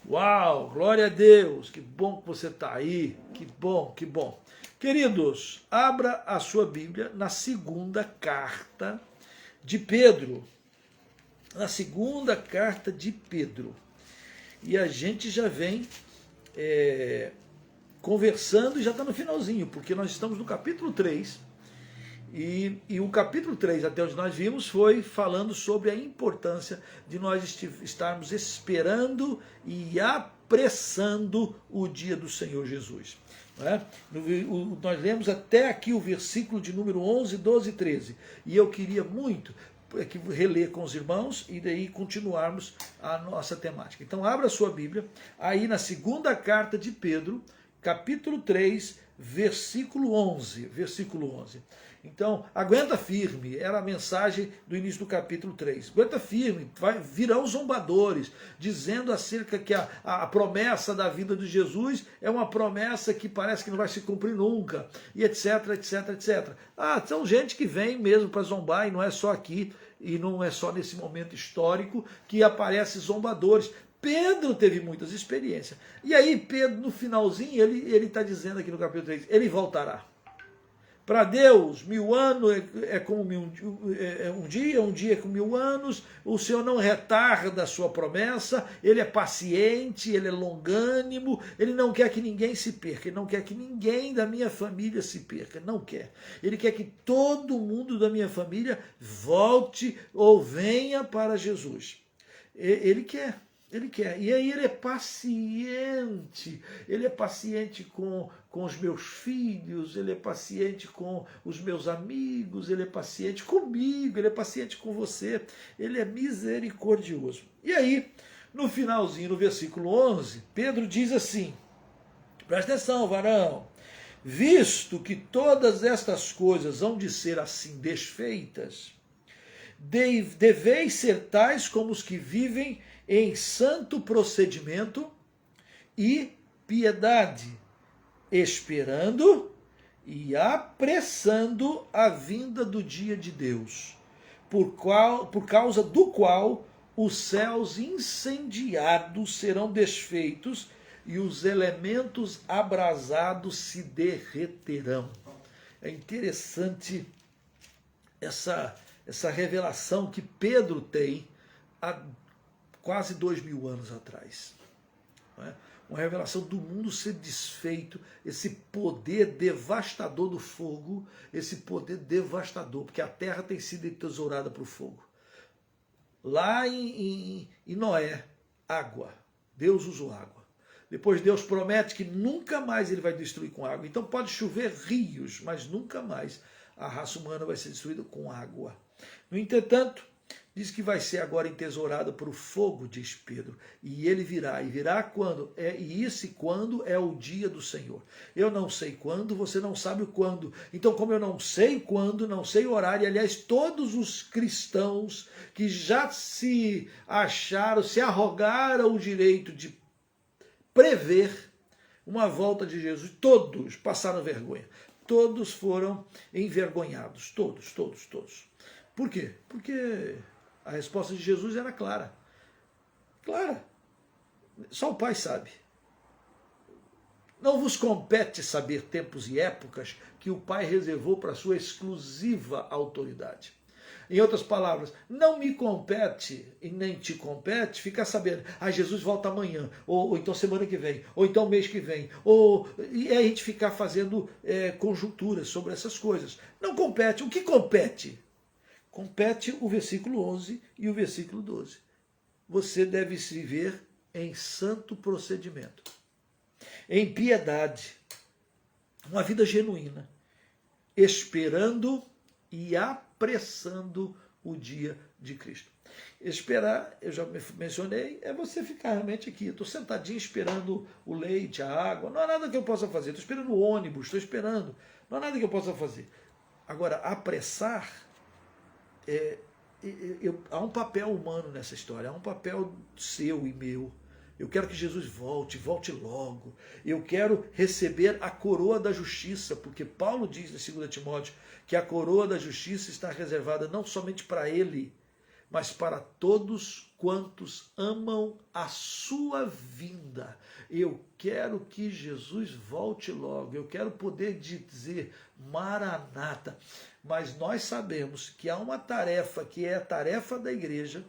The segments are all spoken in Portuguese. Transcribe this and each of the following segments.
Uau, glória a Deus, que bom que você está aí, que bom, que bom. Queridos, abra a sua Bíblia na segunda carta de Pedro. Na segunda carta de Pedro. E a gente já vem conversando e já está no finalzinho, porque nós estamos no capítulo 3. E o capítulo 3, até onde nós vimos, foi falando sobre a importância de nós estarmos esperando e apressando o dia do Senhor Jesus. Não é? Nós lemos até aqui o versículo de número 11, 12 e 13. E eu queria muito reler com os irmãos e daí continuarmos a nossa temática. Então abra a sua Bíblia, aí na segunda carta de Pedro, capítulo 3, versículo 11. Versículo 11. Então, aguenta firme, era a mensagem do início do capítulo 3. Aguenta firme, virão zombadores, dizendo acerca que a promessa da vida de Jesus é uma promessa que parece que não vai se cumprir nunca, e etc, etc, etc. São gente que vem mesmo para zombar, e não é só aqui, e não é só nesse momento histórico que aparecem zombadores. Pedro teve muitas experiências. E aí, Pedro, no finalzinho, ele está dizendo aqui no capítulo 3, ele voltará. Para Deus, 1000 anos é como um dia é como 1000 anos. O Senhor não retarda a sua promessa, Ele é paciente, Ele é longânimo, Ele não quer que ninguém se perca, Ele não quer que ninguém da minha família se perca, não quer. Ele quer que todo mundo da minha família volte ou venha para Jesus. Ele quer. Ele quer. E aí ele é paciente com os meus filhos, ele é paciente com os meus amigos, ele é paciente comigo, ele é paciente com você, ele é misericordioso. E aí, no finalzinho, no versículo 11, Pedro diz assim, presta atenção, varão, visto que todas estas coisas hão de ser assim desfeitas, deveis ser tais como os que vivem em santo procedimento e piedade, esperando e apressando a vinda do dia de Deus, por causa do qual os céus incendiados serão desfeitos e os elementos abrasados se derreterão. É interessante essa revelação que Pedro tem há quase 2000 anos atrás. Não é? Uma revelação do mundo ser desfeito, esse poder devastador do fogo, esse poder devastador, porque a terra tem sido entesourada para o fogo. Lá em Noé, água. Deus usou água. Depois Deus promete que nunca mais ele vai destruir com água. Então pode chover rios, mas nunca mais a raça humana vai ser destruída com água. No entretanto, diz que vai ser agora entesourada por o fogo, diz Pedro. E ele virá. E virá quando? E esse quando é o dia do Senhor. Eu não sei quando, você não sabe o quando. Então, como eu não sei quando, não sei o horário, aliás, todos os cristãos que já se acharam, se arrogaram o direito de prever uma volta de Jesus, todos passaram vergonha. Todos foram envergonhados. Todos. Por quê? Porque a resposta de Jesus era clara. Clara. Só o Pai sabe. Não vos compete saber tempos e épocas que o Pai reservou para a sua exclusiva autoridade. Em outras palavras, não me compete e nem te compete ficar sabendo, Jesus volta amanhã, ou então semana que vem, ou então mês que vem, e a gente ficar fazendo conjunturas sobre essas coisas. Não compete. O que compete? Compete o versículo 11 e o versículo 12. Você deve se viver em santo procedimento, em piedade, uma vida genuína, esperando e apressando o dia de Cristo. Esperar, eu já mencionei, é você ficar realmente aqui. Estou sentadinho esperando o leite, a água. Não há nada que eu possa fazer. Estou esperando o ônibus, estou esperando. Não há nada que eu possa fazer. Agora, apressar, há um papel humano nessa história. Há um papel seu e meu. Eu quero que Jesus volte logo. Eu quero receber a coroa da justiça, porque Paulo diz em 2 Timóteo que a coroa da justiça está reservada não somente para ele, mas para todos quantos amam a sua vinda. Eu quero que Jesus volte logo, eu quero poder dizer Maranata, mas nós sabemos que há uma tarefa que é a tarefa da igreja,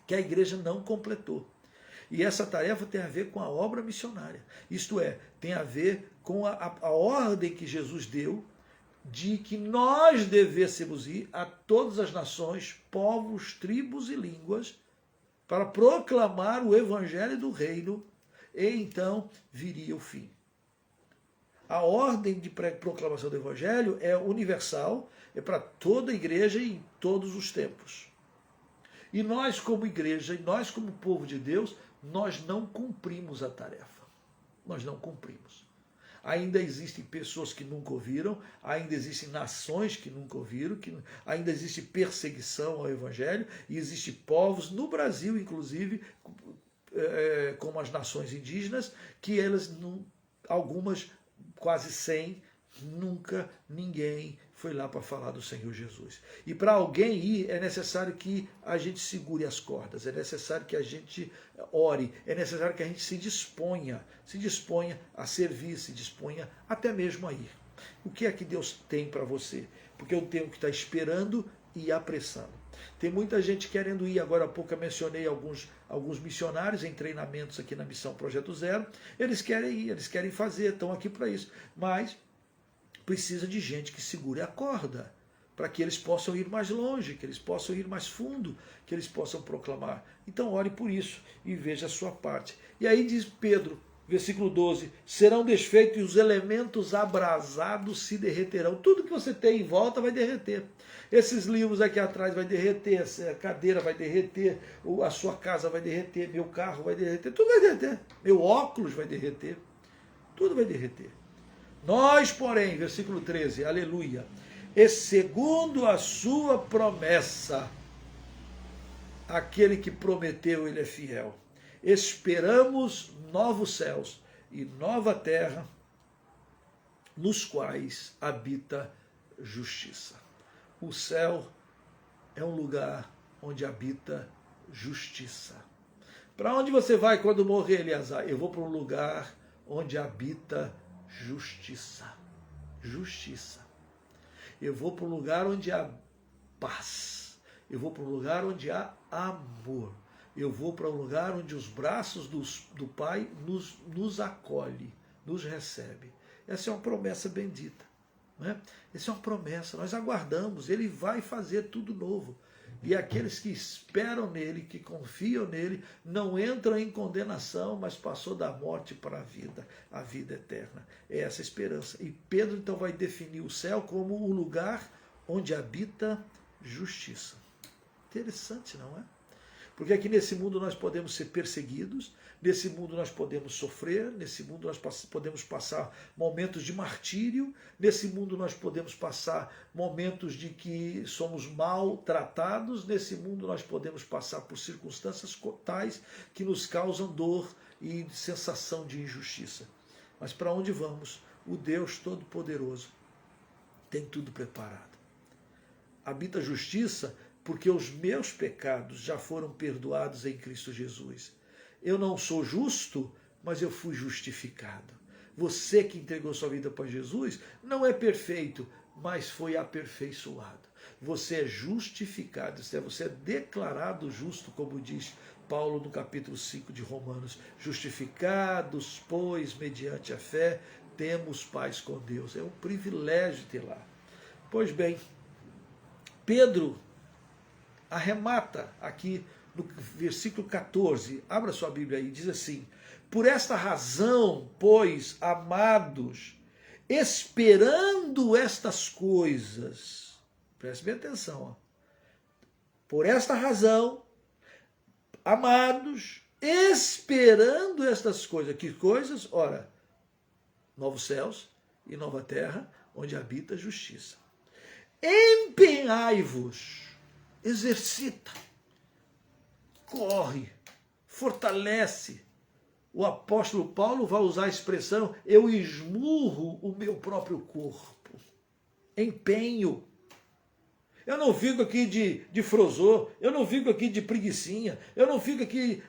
que a igreja não completou. E essa tarefa tem a ver com a obra missionária, isto é, tem a ver com a ordem que Jesus deu, de que nós devêssemos ir a todas as nações, povos, tribos e línguas, para proclamar o evangelho do reino, e então viria o fim. A ordem de proclamação do evangelho é universal, é para toda a igreja e em todos os tempos. E nós como igreja, e nós como povo de Deus, nós não cumprimos a tarefa. Nós não cumprimos. Ainda existem pessoas que nunca ouviram, ainda existem nações que nunca ouviram, ainda existe perseguição ao evangelho, e existem povos, no Brasil inclusive, como as nações indígenas, que elas, algumas, quase 100, nunca ninguém foi lá para falar do Senhor Jesus. E para alguém ir, é necessário que a gente segure as cordas, é necessário que a gente ore, é necessário que a gente se disponha a servir, se disponha até mesmo a ir. O que é que Deus tem para você? Porque eu tenho que estar esperando e apressando. Tem muita gente querendo ir, agora há pouco eu mencionei alguns missionários em treinamentos aqui na Missão Projeto Zero, eles querem ir, eles querem fazer, estão aqui para isso, mas precisa de gente que segure a corda, para que eles possam ir mais longe, que eles possam ir mais fundo, que eles possam proclamar. Então ore por isso e veja a sua parte. E aí diz Pedro, versículo 12, serão desfeitos e os elementos abrasados se derreterão. Tudo que você tem em volta vai derreter. Esses livros aqui atrás vai derreter, essa cadeira vai derreter, a sua casa vai derreter, meu carro vai derreter, tudo vai derreter. Meu óculos vai derreter, tudo vai derreter. Nós, porém, versículo 13, aleluia, e segundo a sua promessa, aquele que prometeu, ele é fiel. Esperamos novos céus e nova terra, nos quais habita justiça. O céu é um lugar onde habita justiça. Para onde você vai quando morrer, Eliasar? Eu vou para um lugar onde habita justiça. Justiça. Eu vou para um lugar onde há paz. Eu vou para um lugar onde há amor. Eu vou para um lugar onde os braços do Pai nos acolhe, nos recebe. Essa é uma promessa bendita. Né? Essa é uma promessa, nós aguardamos, Ele vai fazer tudo novo. E aqueles que esperam nele, que confiam nele, não entram em condenação, mas passou da morte para a vida eterna. É essa a esperança. E Pedro então vai definir o céu como o lugar onde habita justiça. Interessante, não é? Porque aqui nesse mundo nós podemos ser perseguidos, nesse mundo nós podemos sofrer, nesse mundo nós podemos passar momentos de martírio, nesse mundo nós podemos passar momentos de que somos maltratados, nesse mundo nós podemos passar por circunstâncias tais que nos causam dor e sensação de injustiça. Mas para onde vamos? O Deus Todo-Poderoso tem tudo preparado. Habita justiça porque os meus pecados já foram perdoados em Cristo Jesus. Eu não sou justo, mas eu fui justificado. Você que entregou sua vida para Jesus não é perfeito, mas foi aperfeiçoado. Você é justificado, você é declarado justo, como diz Paulo no capítulo 5 de Romanos. Justificados, pois, mediante a fé, temos paz com Deus. É um privilégio ter lá. Pois bem, Pedro arremata aqui no versículo 14, abra sua Bíblia aí, diz assim: por esta razão, pois, amados, esperando estas coisas, preste bem atenção, ó. Por esta razão, amados, esperando estas coisas, que coisas? Ora, novos céus e nova terra, onde habita a justiça. Empenhai-vos, exercita, corre, fortalece. O apóstolo Paulo vai usar a expressão: eu esmurro o meu próprio corpo. Empenho. Eu não fico aqui de frozô, eu não fico aqui de preguicinha, eu não fico aqui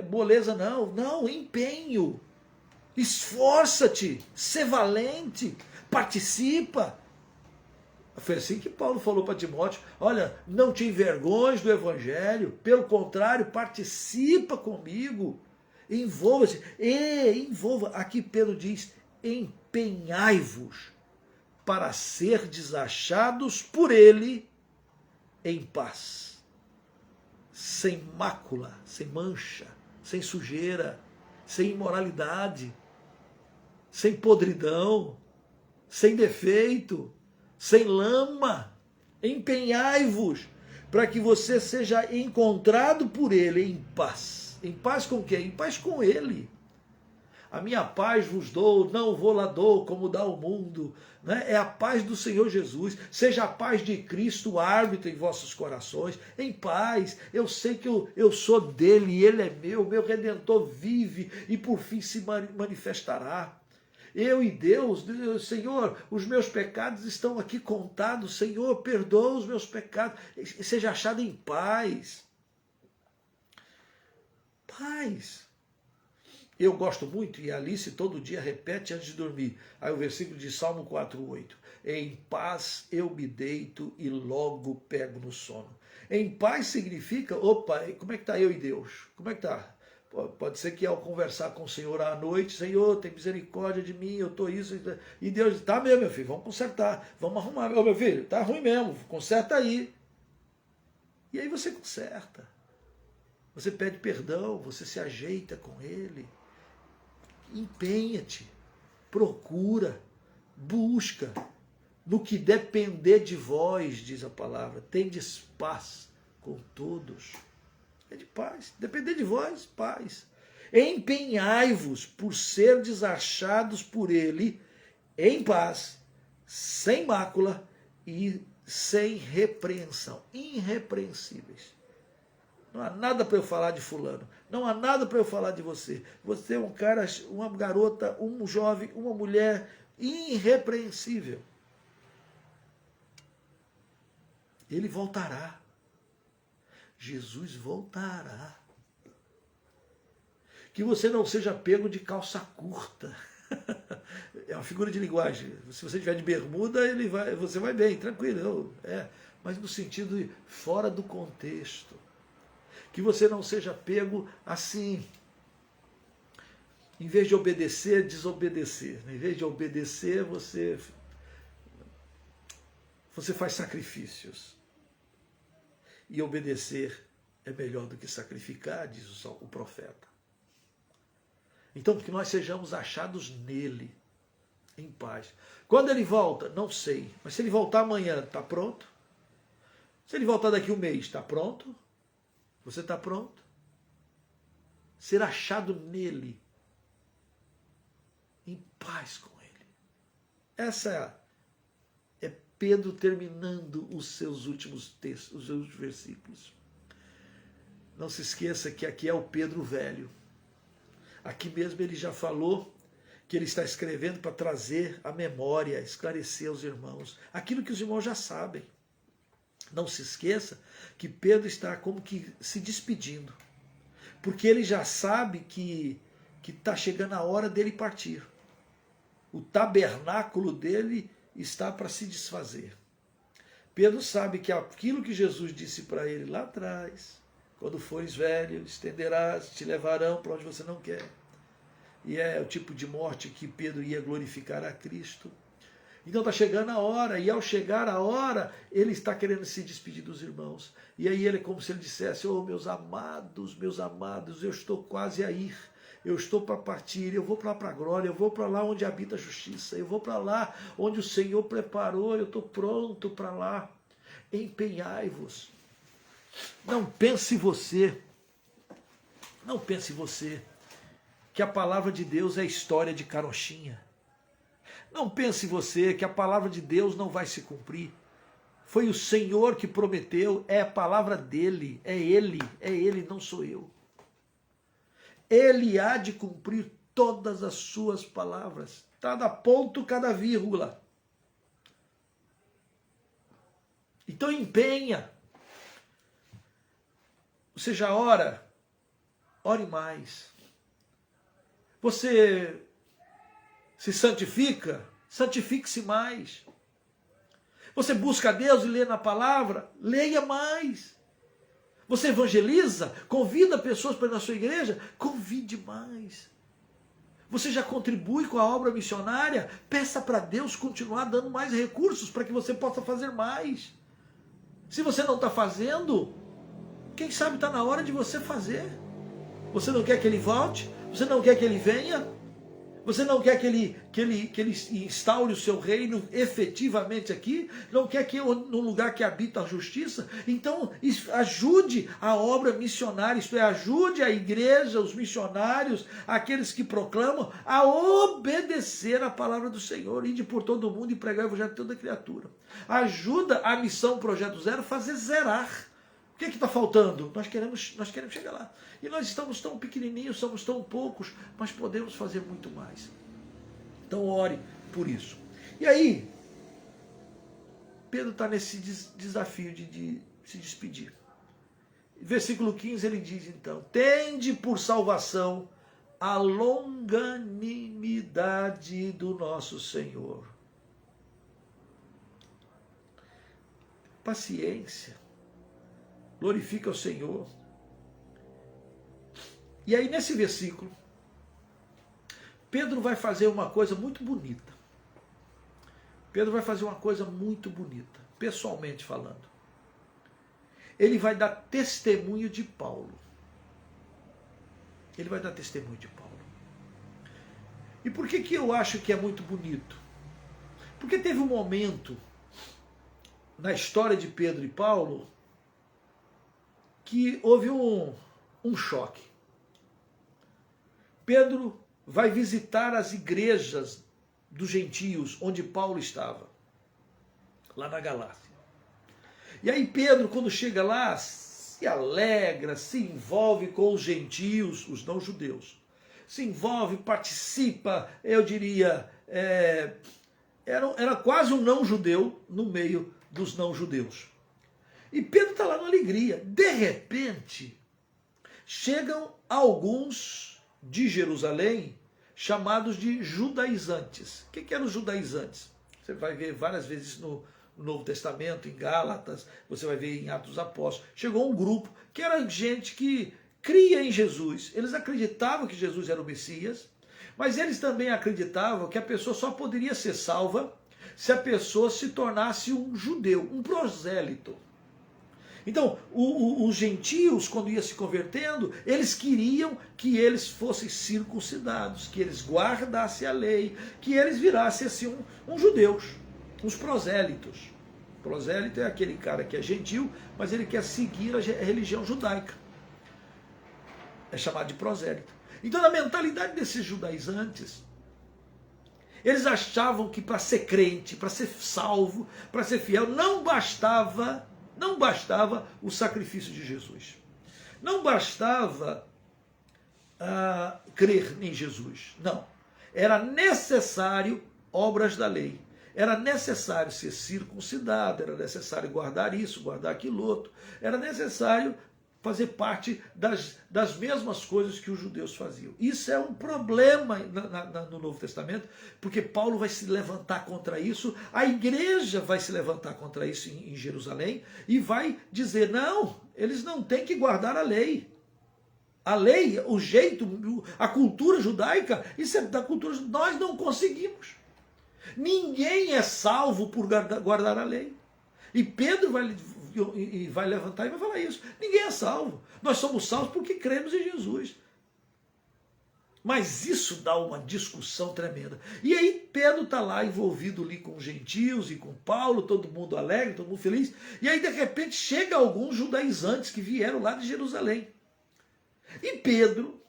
moleza, não. Não, empenho. Esforça-te, sê valente, participa. Foi assim que Paulo falou para Timóteo: olha, não te envergonhes do evangelho, pelo contrário, participa comigo, envolva-se, envolva. Aqui Pedro diz: empenhai-vos para ser desachados por ele em paz, sem mácula, sem mancha, sem sujeira, sem imoralidade, sem podridão, sem defeito, sem lama. Empenhai-vos para que você seja encontrado por ele em paz. Em paz com quem? Em paz com ele. A minha paz vos dou, não vou lá dou como dá o mundo. Né? É a paz do Senhor Jesus. Seja a paz de Cristo árbitro em vossos corações. Em paz. Eu sei que eu sou dele e ele é meu Redentor vive e por fim se manifestará. Eu e Deus, Senhor, os meus pecados estão aqui contados. Senhor, perdoa os meus pecados. Seja achado em paz. Paz. Eu gosto muito, e a Alice todo dia repete antes de dormir. Aí o versículo de Salmo 4:8. Em paz eu me deito e logo pego no sono. Em paz significa, opa, como é que está eu e Deus? Como é que está? Pode ser que ao conversar com o Senhor à noite, Senhor, tem misericórdia de mim, eu estou isso. E Deus diz, tá mesmo, meu filho, vamos consertar, vamos arrumar. Ô, meu filho, tá ruim mesmo, conserta aí. E aí você conserta. Você pede perdão, você se ajeita com ele. Empenha-te, procura, busca, no que depender de vós, diz a palavra, tendes paz com todos. É de paz, depender de vós, paz. Empenhai-vos por ser desachados por ele em paz, sem mácula e sem repreensão, irrepreensíveis. Não há nada para eu falar de fulano. Não há nada para eu falar de você. Você é um cara, uma garota, um jovem, uma mulher irrepreensível. Ele voltará. Jesus voltará. Que você não seja pego de calça curta. É uma figura de linguagem. Se você estiver de bermuda, você vai bem, tranquilo. Mas no sentido de fora do contexto. Que você não seja pego assim. Em vez de obedecer, desobedecer. Em vez de obedecer, você faz sacrifícios. E obedecer é melhor do que sacrificar, diz o profeta. Então, que nós sejamos achados nele, em paz. Quando ele volta, não sei. Mas se ele voltar amanhã, está pronto? Se ele voltar daqui um mês, está pronto? Você está pronto? Ser achado nele, em paz com ele. Essa é Pedro terminando os seus últimos textos, os seus últimos versículos. Não se esqueça que aqui é o Pedro velho. Aqui mesmo ele já falou que ele está escrevendo para trazer à memória, esclarecer aos irmãos aquilo que os irmãos já sabem. Não se esqueça que Pedro está como que se despedindo, porque ele já sabe que está chegando a hora dele partir. O tabernáculo dele está para se desfazer. Pedro sabe que aquilo que Jesus disse para ele lá atrás, quando fores velho, estenderás, te levarão para onde você não quer. E é o tipo de morte que Pedro ia glorificar a Cristo. Então está chegando a hora, e ao chegar a hora, ele está querendo se despedir dos irmãos. E aí ele é como se ele dissesse, oh meus amados, eu estou quase a ir, eu estou para partir, eu vou para a glória, eu vou para lá onde habita a justiça, eu vou para lá onde o Senhor preparou, eu estou pronto para lá. Empenhai-vos. Não pense você que a palavra de Deus é história de carochinha. Não pense você que a palavra de Deus não vai se cumprir. Foi o Senhor que prometeu, é a palavra dele, é ele, não sou eu. Ele há de cumprir todas as suas palavras, cada ponto, cada vírgula. Então empenha. Você já ora? Ore mais. Você se santifica? Santifique-se mais. Você busca a Deus e lê na palavra? Leia mais. Você evangeliza? Convida pessoas para ir na sua igreja? Convide mais. Você já contribui com a obra missionária? Peça para Deus continuar dando mais recursos para que você possa fazer mais. Se você não está fazendo, quem sabe está na hora de você fazer. Você não quer que ele volte? Você não quer que ele venha? Você não quer que ele instaure o seu reino efetivamente aqui? Não quer que no lugar que habita a justiça? Então ajude a obra missionária, isto é, ajude a igreja, os missionários, aqueles que proclamam, a obedecer a palavra do Senhor, ide por todo o mundo e pregar o evangelho a toda criatura. Ajuda a missão Projeto Zero a fazer zerar. O que está faltando? Nós queremos chegar lá. E nós estamos tão pequenininhos, somos tão poucos, mas podemos fazer muito mais. Então ore por isso. E aí, Pedro está nesse desafio de se despedir. Versículo 15 ele diz então, tende por salvação a longanimidade do nosso Senhor. Paciência. Glorifica o Senhor. E aí nesse versículo, Pedro vai fazer uma coisa muito bonita. Pedro vai fazer uma coisa muito bonita, pessoalmente falando. Ele vai dar testemunho de Paulo. Ele vai dar testemunho de Paulo. E por que eu acho que é muito bonito? Porque teve um momento na história de Pedro e Paulo que houve um choque. Pedro vai visitar as igrejas dos gentios, onde Paulo estava, lá na Galácia. E aí Pedro, quando chega lá, se alegra, se envolve com os gentios, os não-judeus. Se envolve, participa, eu diria, era quase um não-judeu no meio dos não-judeus. E Pedro está lá na alegria. De repente, chegam alguns de Jerusalém chamados de judaizantes. O que eram os judaizantes? Você vai ver várias vezes no Novo Testamento, em Gálatas, você vai ver em Atos dos Apóstolos. Chegou um grupo que era gente que cria em Jesus. Eles acreditavam que Jesus era o Messias, mas eles também acreditavam que a pessoa só poderia ser salva se a pessoa se tornasse um judeu, um prosélito. Então, os gentios, quando iam se convertendo, eles queriam que eles fossem circuncidados, que eles guardassem a lei, que eles virassem assim uns judeus, uns prosélitos. Prosélito é aquele cara que é gentil, mas ele quer seguir a religião judaica. É chamado de prosélito. Então, na mentalidade desses judaizantes, eles achavam que para ser crente, para ser salvo, para ser fiel, não bastava o sacrifício de Jesus. Não bastava crer em Jesus. Não. Era necessário obras da lei. Era necessário ser circuncidado, era necessário guardar isso, guardar aquilo outro. Era necessário fazer parte das mesmas coisas que os judeus faziam. Isso é um problema no Novo Testamento, porque Paulo vai se levantar contra isso, a igreja vai se levantar contra isso em Jerusalém, e vai dizer, não, eles não têm que guardar a lei. A lei, o jeito, a cultura judaica, isso é da cultura, nós não conseguimos. Ninguém é salvo por guardar a lei. E Pedro vai levantar e vai falar isso. Ninguém é salvo. Nós somos salvos porque cremos em Jesus. Mas isso dá uma discussão tremenda. E aí Pedro está lá envolvido ali com os gentios e com Paulo, todo mundo alegre, todo mundo feliz. E aí de repente chega alguns judaizantes que vieram lá de Jerusalém. E Pedro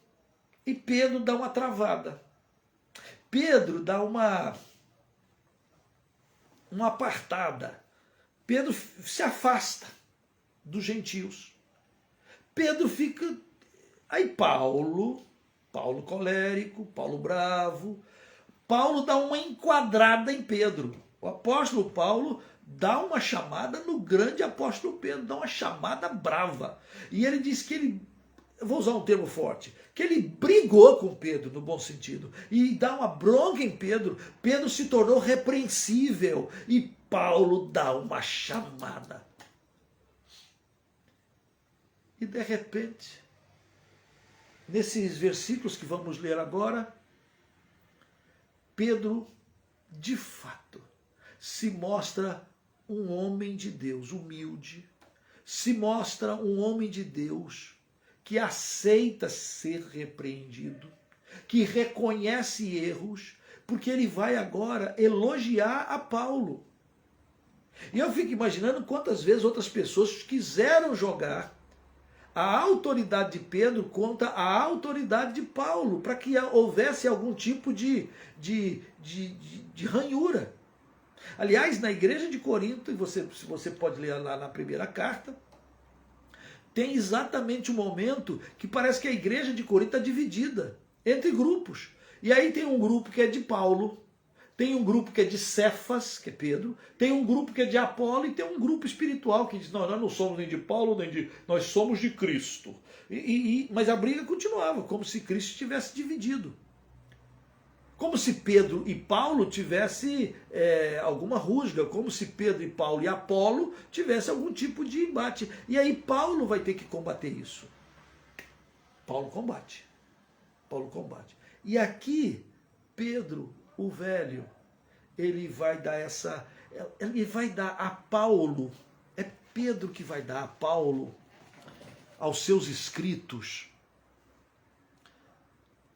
dá uma travada. Pedro dá uma apartada. Pedro se afasta dos gentios. Pedro fica... Aí Paulo colérico, Paulo bravo, Paulo dá uma enquadrada em Pedro. O apóstolo Paulo dá uma chamada no grande apóstolo Pedro, dá uma chamada brava. E ele diz que ele, eu vou usar um termo forte, que ele brigou com Pedro, no bom sentido, e dá uma bronca em Pedro. Pedro se tornou repreensível e Paulo dá uma chamada. E de repente, nesses versículos que vamos ler agora, Pedro, de fato, se mostra um homem de Deus humilde, se mostra um homem de Deus que aceita ser repreendido, que reconhece erros, porque ele vai agora elogiar a Paulo. E eu fico imaginando quantas vezes outras pessoas quiseram jogar a autoridade de Pedro contra a autoridade de Paulo, para que houvesse algum tipo de ranhura. Aliás, na igreja de Corinto, e você pode ler lá na primeira carta, tem exatamente um momento que parece que a igreja de Corinto está dividida entre grupos. E aí tem um grupo que é de Paulo, tem um grupo que é de Cefas, que é Pedro, tem um grupo que é de Apolo e tem um grupo espiritual que diz, não, nós não somos nem de Paulo, nem de... nós somos de Cristo. Mas a briga continuava, como se Cristo estivesse dividido. Como se Pedro e Paulo tivesse alguma rusga, como se Pedro e Paulo e Apolo tivesse algum tipo de embate. E aí Paulo vai ter que combater isso. Paulo combate. E aqui, Pedro, o velho, ele vai dar a Paulo, é Pedro que vai dar a Paulo, aos seus escritos,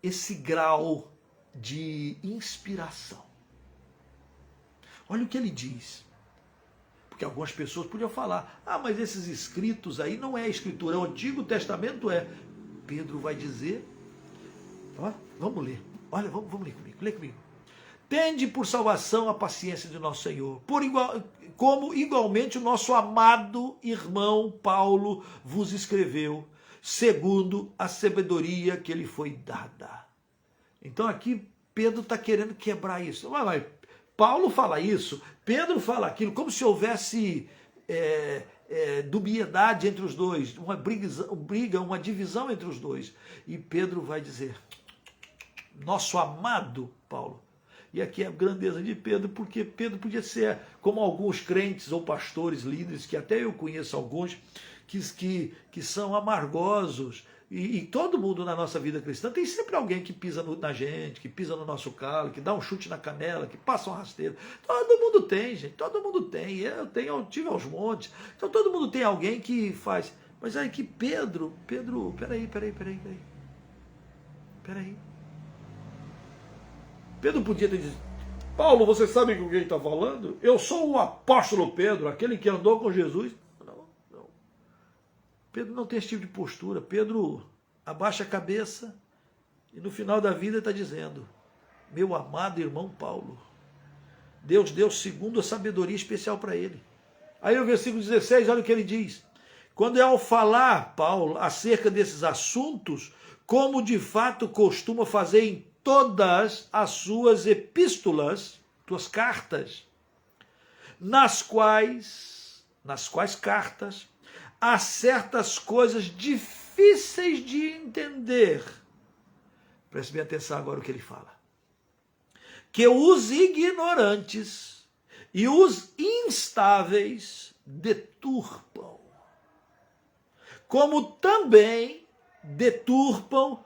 esse grau de inspiração. Olha o que ele diz. Porque algumas pessoas podiam falar, mas esses escritos aí não é escritura, o Antigo Testamento é. Pedro vai dizer, vamos ler, olha, vamos ler comigo, lê comigo. Tende por salvação a paciência de nosso Senhor, como igualmente o nosso amado irmão Paulo vos escreveu, segundo a sabedoria que lhe foi dada. Então aqui Pedro está querendo quebrar isso. Mas Paulo fala isso, Pedro fala aquilo, como se houvesse dubiedade entre os dois, uma briga, uma divisão entre os dois. E Pedro vai dizer, nosso amado Paulo. E aqui é a grandeza de Pedro, porque Pedro podia ser como alguns crentes ou pastores, líderes, que até eu conheço alguns, que são amargosos. E todo mundo na nossa vida cristã tem sempre alguém que pisa na gente, que pisa no nosso calo, que dá um chute na canela, que passa uma rasteira. Todo mundo tem, gente, todo mundo tem. Eu tive aos montes. Então todo mundo tem alguém que faz. Mas aí que Pedro, peraí. Pedro podia ter dito, Paulo, você sabe com quem está falando? Eu sou o apóstolo Pedro, aquele que andou com Jesus. Não. Pedro não tem esse tipo de postura. Pedro abaixa a cabeça e no final da vida está dizendo, meu amado irmão Paulo, Deus deu segundo a sabedoria especial para ele. Aí o versículo 16, olha o que ele diz. Quando é ao falar, Paulo, acerca desses assuntos, como de fato costuma fazer em todas as suas epístolas, suas cartas, nas quais cartas há certas coisas difíceis de entender. Preste bem atenção agora o que ele fala. Que os ignorantes e os instáveis deturpam, como também deturpam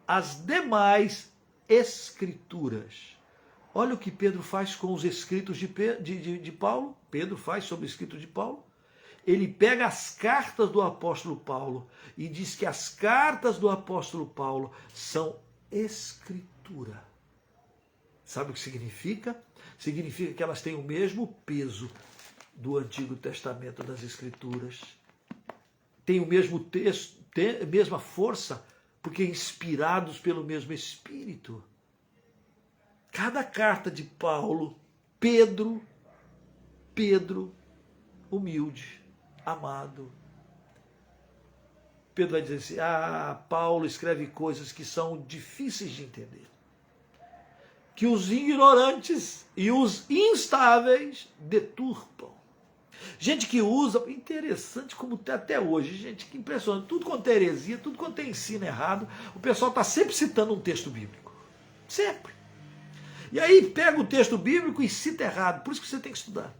as demais escrituras. Olha o que Pedro faz com os escritos de Paulo. Pedro faz sobre o escrito de Paulo. Ele pega as cartas do apóstolo Paulo e diz que as cartas do apóstolo Paulo são escritura. Sabe o que significa? Significa que elas têm o mesmo peso do Antigo Testamento das Escrituras. Tem o mesmo texto, tem a mesma força, porque inspirados pelo mesmo Espírito. Cada carta de Paulo, Pedro, humilde, amado. Pedro vai dizer assim, Paulo escreve coisas que são difíceis de entender. Que os ignorantes e os instáveis deturpam. Gente que usa, interessante como tá até hoje, gente, que impressionante, tudo quanto é heresia, tudo quanto é ensino errado, o pessoal está sempre citando um texto bíblico. Sempre. E aí pega o texto bíblico e cita errado. Por isso que você tem que estudar.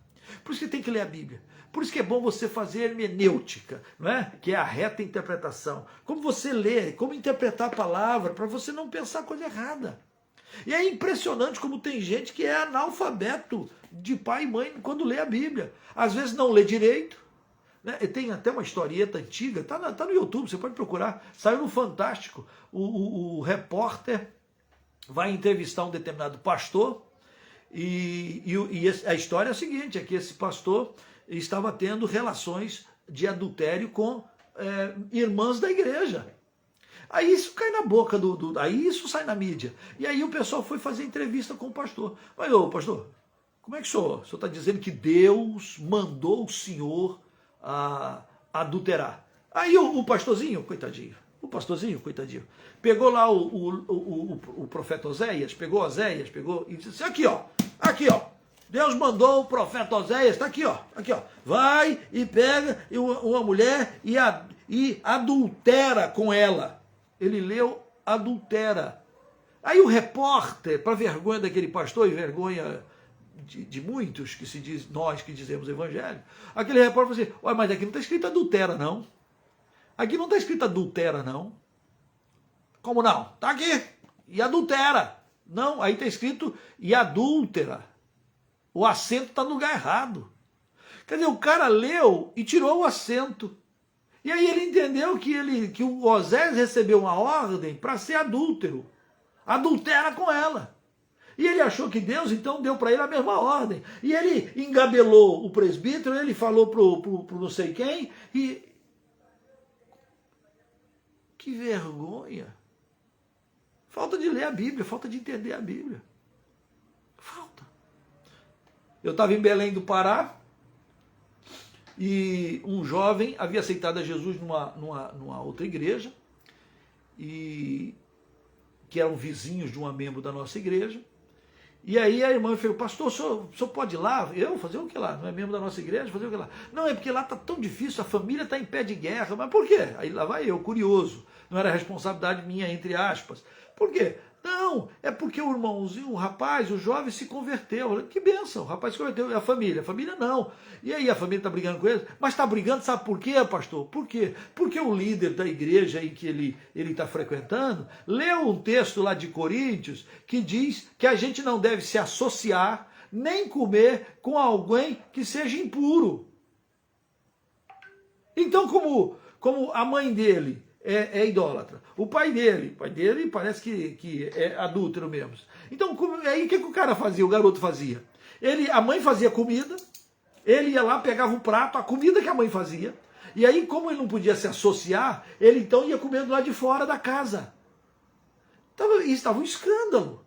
Por isso que tem que ler a Bíblia. Por isso que é bom você fazer hermenêutica, não é? Que é a reta interpretação. Como você lê, como interpretar a palavra, para você não pensar coisa errada. E é impressionante como tem gente que é analfabeto de pai e mãe quando lê a Bíblia. Às vezes não lê direito. Né? Tem até uma historieta antiga, tá no YouTube, você pode procurar. Saiu no Fantástico. O repórter vai entrevistar um determinado pastor e a história é a seguinte, é que esse pastor estava tendo relações de adultério com irmãs da igreja. Aí isso cai na boca aí isso sai na mídia. E aí o pessoal foi fazer entrevista com o pastor. Mas, ô pastor, como é que o senhor está dizendo que Deus mandou o senhor adulterar? Aí o pastorzinho, coitadinho, pegou lá o profeta Oséias, pegou e disse assim, aqui ó, Deus mandou o profeta Oséias, está aqui ó, vai e pega uma mulher e adultera com ela. Ele leu adultera. Aí o repórter, para vergonha daquele pastor e vergonha de muitos que se diz, nós que dizemos evangelho, aquele repórter falou assim, olha, mas aqui não está escrito adultera não. Aqui não está escrito adultera não. Como não? Está aqui. E adultera. Não, aí está escrito e adúltera. O acento está no lugar errado. Quer dizer, o cara leu e tirou o acento. E aí ele entendeu que o Oséias recebeu uma ordem para ser adúltero. Adultera com ela. E ele achou que Deus, então, deu para ele a mesma ordem. E ele engabelou o presbítero, ele falou pro não sei quem, e... Que vergonha. Falta de ler a Bíblia, falta de entender a Bíblia. Falta. Eu estava em Belém do Pará, e um jovem havia aceitado a Jesus numa outra igreja, e que eram vizinhos de uma membro da nossa igreja. E aí a irmã falou, pastor, o senhor pode ir lá? Eu? Fazer o que lá? Não é membro da nossa igreja? Fazer o que lá? Não, é porque lá está tão difícil, a família está em pé de guerra. Mas por quê? Aí lá vai eu, curioso. Não era responsabilidade minha, entre aspas. Por quê? Não, é porque o irmãozinho, o rapaz, o jovem se converteu. Que bênção, o rapaz se converteu. E a família não. E aí a família está brigando com ele. Mas está brigando, sabe por quê, pastor? Por quê? Porque o líder da igreja aí que ele está frequentando, leu um texto lá de Coríntios que diz que a gente não deve se associar, nem comer com alguém que seja impuro. Então, como a mãe dele é idólatra, o pai dele parece que é adúltero mesmo. Então, aí o que o cara fazia, o garoto fazia? A mãe fazia comida, ele ia lá, pegava o prato, a comida que a mãe fazia, e aí, como ele não podia se associar, ele então ia comendo lá de fora da casa. Isso estava um escândalo.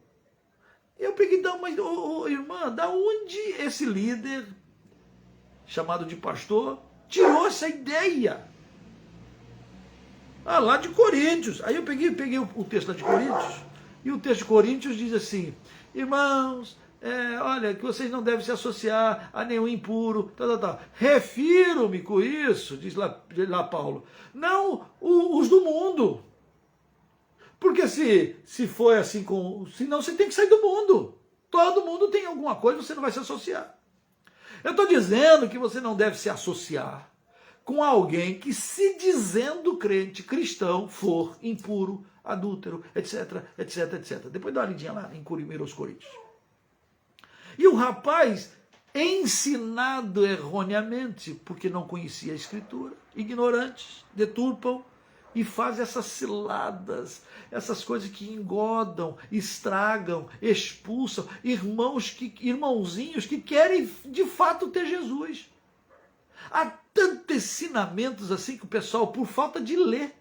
Eu peguei, mas irmã, da onde esse líder, chamado de pastor, tirou essa ideia? Lá de Coríntios. Aí eu peguei o texto lá de Coríntios, e o texto de Coríntios diz assim, irmãos, olha, que vocês não devem se associar a nenhum impuro, tal. Refiro-me com isso, diz lá Paulo, não os do mundo. Porque se for assim, senão você tem que sair do mundo. Todo mundo tem alguma coisa, você não vai se associar. Eu estou dizendo que você não deve se associar com alguém que, se dizendo crente, cristão, for impuro, adúltero, etc. Depois dá uma lidinha lá em 1 Coríntios. E o rapaz, ensinado erroneamente, porque não conhecia a Escritura, ignorantes, deturpam e fazem essas ciladas, essas coisas que engodam, estragam, expulsam irmãozinhos que querem de fato ter Jesus. Há tantos ensinamentos assim que o pessoal, por falta de ler,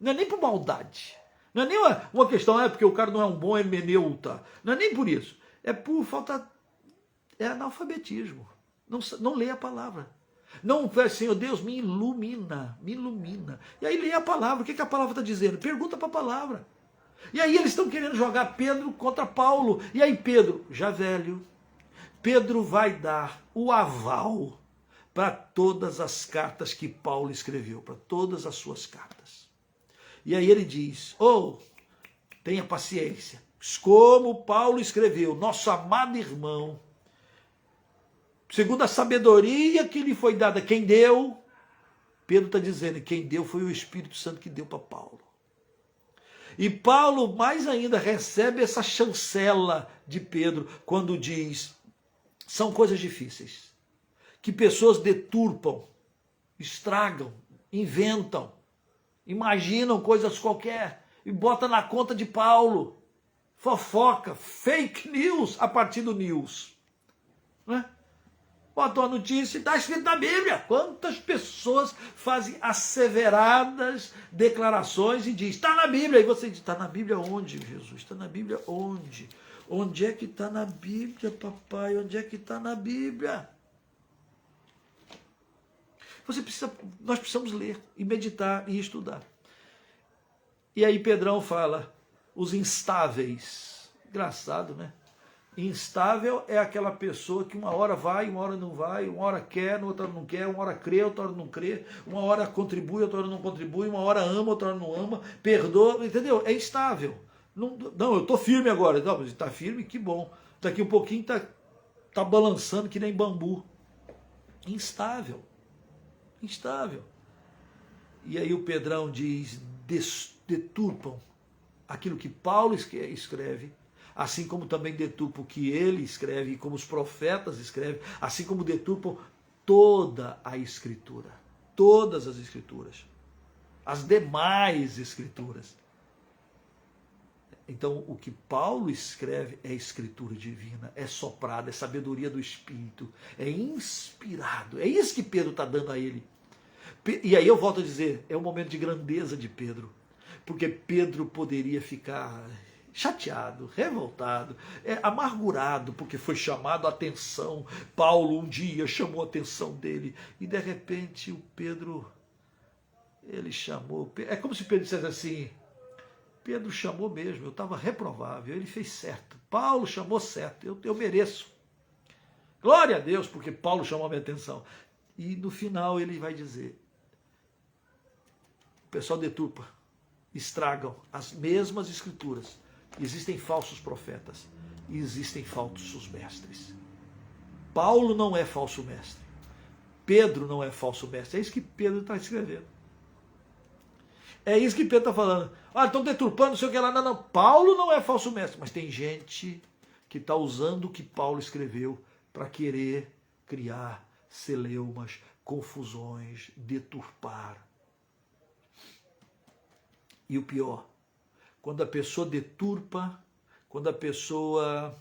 não é nem por maldade, não é nem uma questão, porque o cara não é um bom hermeneuta, não é nem por isso, é por falta, é analfabetismo, não lê a palavra. Não vai, Senhor Deus, me ilumina. E aí lê a palavra, o que a palavra está dizendo? Pergunta para a palavra. E aí eles estão querendo jogar Pedro contra Paulo. E aí Pedro, já velho, Pedro vai dar o aval para todas as cartas que Paulo escreveu, para todas as suas cartas. E aí ele diz, tenha paciência, como Paulo escreveu, nosso amado irmão, segundo a sabedoria que lhe foi dada, quem deu, Pedro está dizendo, quem deu foi o Espírito Santo que deu para Paulo. E Paulo, mais ainda, recebe essa chancela de Pedro, quando diz, são coisas difíceis, que pessoas deturpam, estragam, inventam, imaginam coisas qualquer, e botam na conta de Paulo, fofoca, fake news a partir do news. Né? Botou a notícia e está escrito na Bíblia. Quantas pessoas fazem asseveradas declarações e diz, está na Bíblia. E você diz, está na Bíblia onde, Jesus? Está na Bíblia onde? Onde é que está na Bíblia, papai? Onde é que está na Bíblia? Nós precisamos ler e meditar e estudar. E aí Pedrão fala, os instáveis. Engraçado, né? Instável é aquela pessoa que uma hora vai, uma hora não vai, uma hora quer, outra hora não quer, uma hora crê, outra hora não crê, uma hora contribui, outra hora não contribui, uma hora ama, outra hora não ama, perdoa, entendeu? É instável. Não, eu estou firme agora. Não, mas está firme, que bom. Daqui um pouquinho tá balançando que nem bambu. Instável. Instável. E aí o Pedrão diz, deturpam aquilo que Paulo escreve, assim como também deturpam o que ele escreve, e como os profetas escrevem, assim como deturpam toda a Escritura, todas as Escrituras, as demais Escrituras. Então, o que Paulo escreve é Escritura divina, é soprada, é sabedoria do Espírito, é inspirado. É isso que Pedro está dando a ele. E aí eu volto a dizer, é um momento de grandeza de Pedro, porque Pedro poderia ficar chateado, revoltado, amargurado, porque foi chamado a atenção. Paulo um dia chamou a atenção dele, e de repente o Pedro, ele chamou, é como se Pedro dissesse assim, Pedro chamou mesmo, eu estava reprovável, ele fez certo, Paulo chamou certo, eu mereço. Glória a Deus, porque Paulo chamou a minha atenção. E no final ele vai dizer, o pessoal deturpa, estragam as mesmas Escrituras. Existem falsos profetas e existem falsos mestres. Paulo não é falso mestre. Pedro não é falso mestre. É isso que Pedro está escrevendo. É isso que Pedro está falando. Estão deturpando, não sei o que lá. Não. Paulo não é falso mestre. Mas tem gente que está usando o que Paulo escreveu para querer criar celeumas, confusões, deturpar. E o pior, quando a pessoa deturpa, quando a pessoa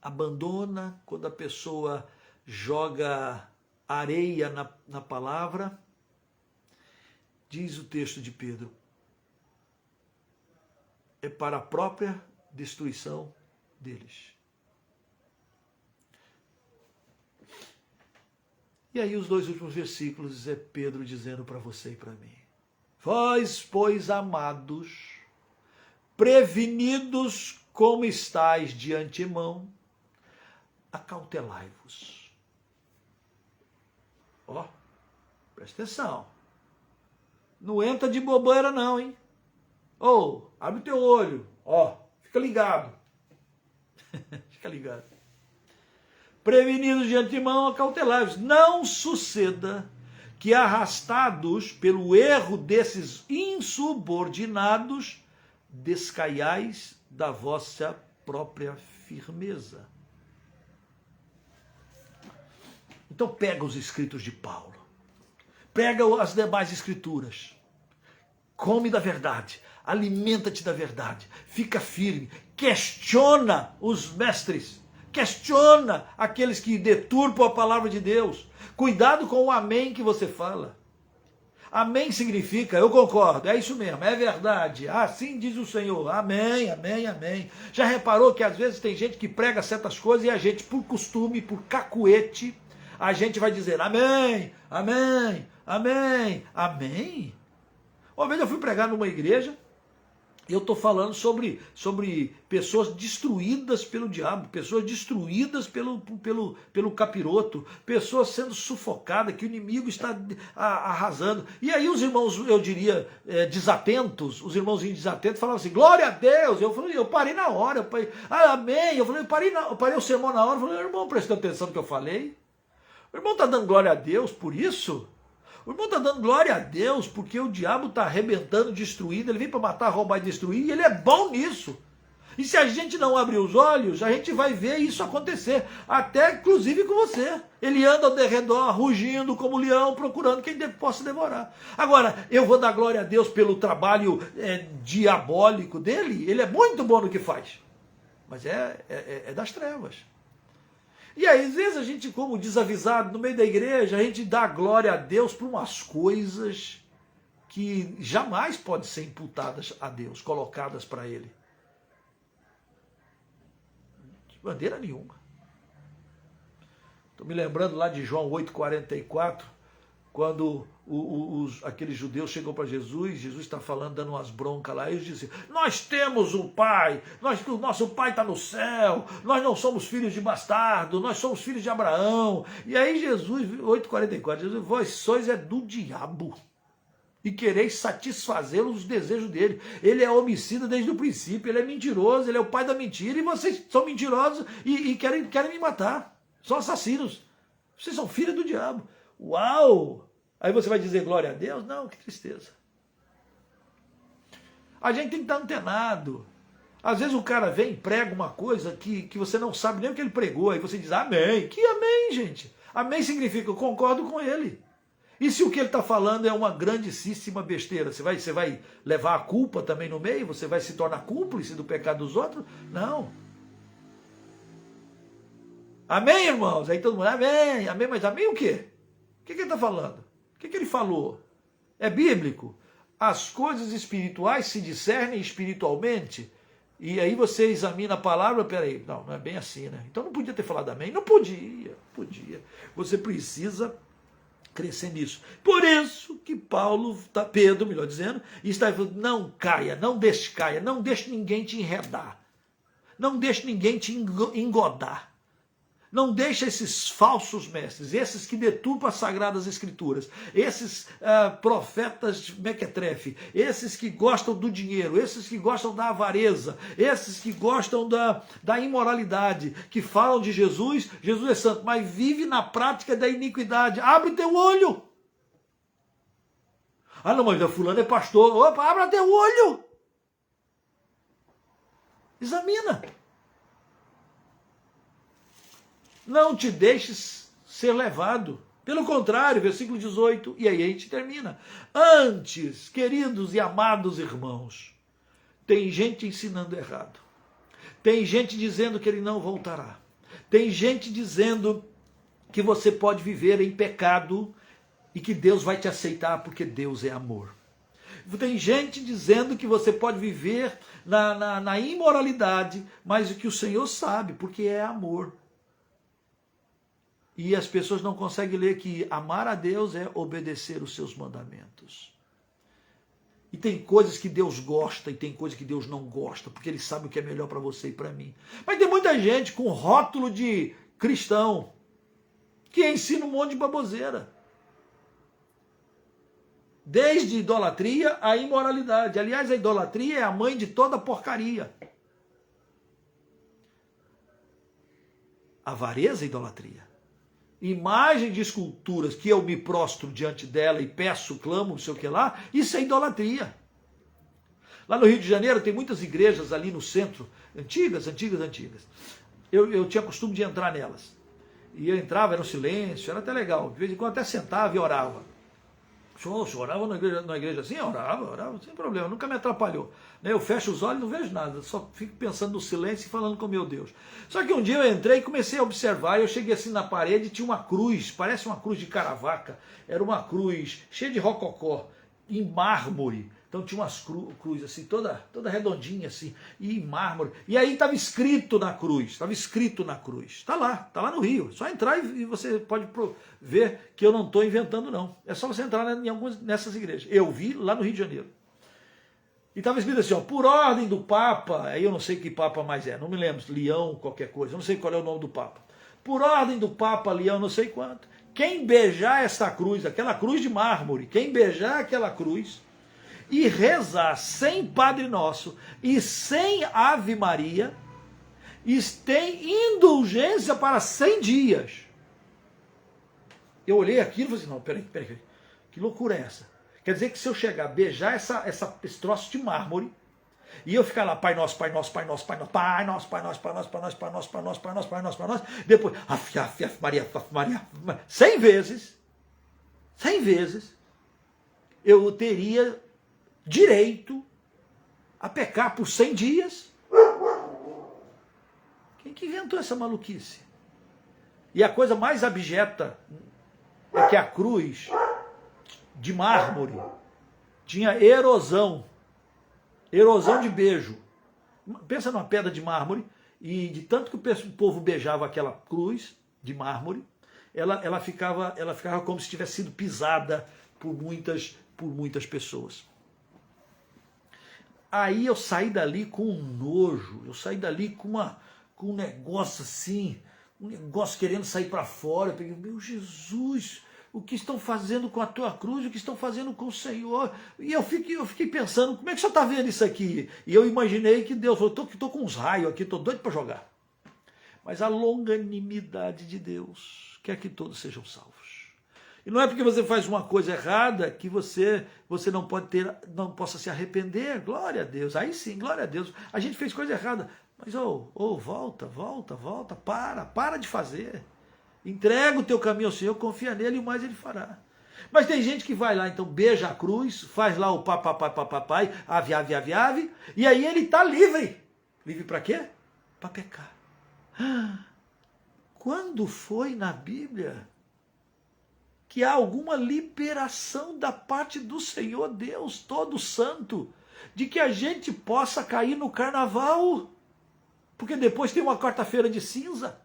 abandona, quando a pessoa joga areia na palavra, diz o texto de Pedro, é para a própria destruição deles. E aí os dois últimos versículos é Pedro dizendo para você e para mim, vós, pois, amados, prevenidos como estáis de antemão, acautelai-vos. Presta atenção. Não entra de bobeira não, hein? Abre o teu olho. Fica ligado. Fica ligado. Prevenidos de antemão, acautelai-vos. Não suceda que arrastados pelo erro desses insubordinados, descaiais da vossa própria firmeza. Então pega os escritos de Paulo, pega as demais escrituras, come da verdade, alimenta-te da verdade, fica firme, questiona os mestres, questiona aqueles que deturpam a palavra de Deus. Cuidado com o amém que você fala. Amém significa, eu concordo, é isso mesmo, é verdade, assim diz o Senhor, amém, amém, amém. Já reparou que às vezes tem gente que prega certas coisas e a gente, por costume, por cacuete, a gente vai dizer amém, amém, amém, amém. Uma vez eu fui pregar numa igreja Eu estou falando sobre pessoas destruídas pelo diabo, pessoas destruídas pelo capiroto, pessoas sendo sufocadas, que o inimigo está arrasando. E aí os irmãos, eu diria, desatentos, os irmãozinhos desatentos falavam assim, glória a Deus. Eu parei na hora, amém. Eu parei o sermão na hora, eu falei, irmão, prestando atenção no que eu falei? O irmão está dando glória a Deus por isso? O irmão está dando glória a Deus porque o diabo está arrebentando, destruindo, ele vem para matar, roubar e destruir, e ele é bom nisso. E se a gente não abrir os olhos, a gente vai ver isso acontecer, até inclusive com você. Ele anda ao redor, rugindo como leão, procurando quem possa devorar. Agora, eu vou dar glória a Deus pelo trabalho diabólico dele, ele é muito bom no que faz, mas é das trevas. E aí, às vezes a gente, como desavisado, no meio da igreja, a gente dá glória a Deus por umas coisas que jamais podem ser imputadas a Deus, colocadas para Ele. De maneira nenhuma. Estou me lembrando lá de João 8,44, quando aqueles judeus chegam para Jesus, Jesus está falando, dando umas broncas lá, e eles dizem, nós temos um pai, o nosso pai está no céu, nós não somos filhos de bastardo, nós somos filhos de Abraão. E aí Jesus, 8,44, Jesus, vós sois do diabo, e quereis satisfazer os desejos dele. Ele é homicida desde o princípio, ele é mentiroso, ele é o pai da mentira, e vocês são mentirosos e querem me matar, são assassinos, vocês são filhos do diabo. Uau! Aí você vai dizer glória a Deus? Não, que tristeza. A gente tem que estar antenado. Às vezes o cara vem e prega uma coisa que você não sabe nem o que ele pregou, aí você diz amém. Que amém, gente? Amém significa eu concordo com ele. E se o que ele está falando é uma grandíssima besteira, você vai levar a culpa também no meio? Você vai se tornar cúmplice do pecado dos outros? Não. Amém, irmãos? Aí todo mundo, amém, amém, mas amém o quê? O que ele está falando? O que ele falou? É bíblico? As coisas espirituais se discernem espiritualmente? E aí você examina a palavra, peraí, não é bem assim, né? Então não podia ter falado amém? Não podia. Você precisa crescer nisso. Por isso que Pedro, melhor dizendo, está falando, não caia, não deixe ninguém te enredar. Não deixe ninguém te engodar. Não deixa esses falsos mestres, esses que deturpam as Sagradas Escrituras, esses profetas mequetrefe, esses que gostam do dinheiro, esses que gostam da avareza, esses que gostam da imoralidade, que falam de Jesus, Jesus é santo, mas vive na prática da iniquidade. Abre teu olho. Ah não, mas fulano é pastor. Opa, abre teu olho. Examina. Não te deixes ser levado. Pelo contrário, versículo 18, e aí a gente termina. Antes, queridos e amados irmãos, tem gente ensinando errado. Tem gente dizendo que ele não voltará. Tem gente dizendo que você pode viver em pecado e que Deus vai te aceitar porque Deus é amor. Tem gente dizendo que você pode viver na imoralidade, mas o que o Senhor sabe, porque é amor. E as pessoas não conseguem ler que amar a Deus é obedecer os seus mandamentos. E tem coisas que Deus gosta e tem coisas que Deus não gosta, porque Ele sabe o que é melhor para você e para mim. Mas tem muita gente com rótulo de cristão que ensina um monte de baboseira. Desde idolatria à imoralidade. Aliás, a idolatria é a mãe de toda porcaria. Avareza é idolatria. Imagem de esculturas que eu me prostro diante dela e peço, clamo, não sei o que lá, isso é idolatria. Lá no Rio de Janeiro tem muitas igrejas ali no centro, antigas. Eu tinha costume de entrar nelas. E eu entrava, era um silêncio, era até legal. De vez em quando até sentava e orava. O senhor orava na igreja assim? Orava, sem problema, nunca me atrapalhou. Eu fecho os olhos e não vejo nada, só fico pensando no silêncio e falando com meu Deus. Só que um dia eu entrei e comecei a observar, eu cheguei assim na parede e tinha uma cruz, parece uma cruz de Caravaca, era uma cruz cheia de rococó, em mármore. Então tinha umas cruzes assim, toda redondinha assim, e em mármore. E aí estava escrito na cruz. Está lá no Rio. Só entrar e você pode ver que eu não estou inventando não. É só você entrar em algumas nessas igrejas. Eu vi lá no Rio de Janeiro. E estava escrito assim, ó, por ordem do Papa, aí eu não sei que Papa mais é, não me lembro, Leão, qualquer coisa, eu não sei qual é o nome do Papa. Por ordem do Papa Leão, não sei quanto, quem beijar essa cruz, aquela cruz de mármore, quem beijar aquela cruz e rezar sem Padre Nosso e sem Ave Maria, tem indulgência para 100 dias. Eu olhei aquilo e falei assim, não, peraí, que loucura é essa? Quer dizer que se eu chegar a beijar esse troço de mármore, e eu ficar lá, Pai Nosso, Pai Nosso, Pai Nosso, Pai Nosso, Pai Nosso, Pai Nosso, Pai Nosso, Pai Nosso, Pai Nosso, Pai Nosso, Pai Nosso, Pai Nosso, Pai Nosso, depois, Maria, 100 vezes, eu teria direito a pecar por 100 dias. Quem que inventou essa maluquice? E a coisa mais abjeta é que a cruz de mármore tinha erosão de beijo. Pensa numa pedra de mármore, e de tanto que o povo beijava aquela cruz de mármore, ela ficava como se tivesse sido pisada por muitas pessoas. Aí eu saí dali com um nojo, eu saí dali com um negócio assim, um negócio querendo sair para fora. Eu peguei, meu Jesus, o que estão fazendo com a tua cruz, o que estão fazendo com o Senhor? E eu fiquei pensando, como é que o senhor está vendo isso aqui? E eu imaginei que Deus falou, estou com uns raios aqui, estou doido para jogar. Mas a longanimidade de Deus quer que todos sejam salvos. E não é porque você faz uma coisa errada que você não possa se arrepender. Glória a Deus. Aí sim, glória a Deus. A gente fez coisa errada. Mas volta, para de fazer. Entrega o teu caminho ao Senhor, confia nele e o mais ele fará. Mas tem gente que vai lá, então beija a cruz, faz lá o papai, ave, e aí ele está livre. Livre para quê? Para pecar. Quando foi na Bíblia que há alguma liberação da parte do Senhor Deus todo santo, de que a gente possa cair no carnaval, porque depois tem uma quarta-feira de cinza?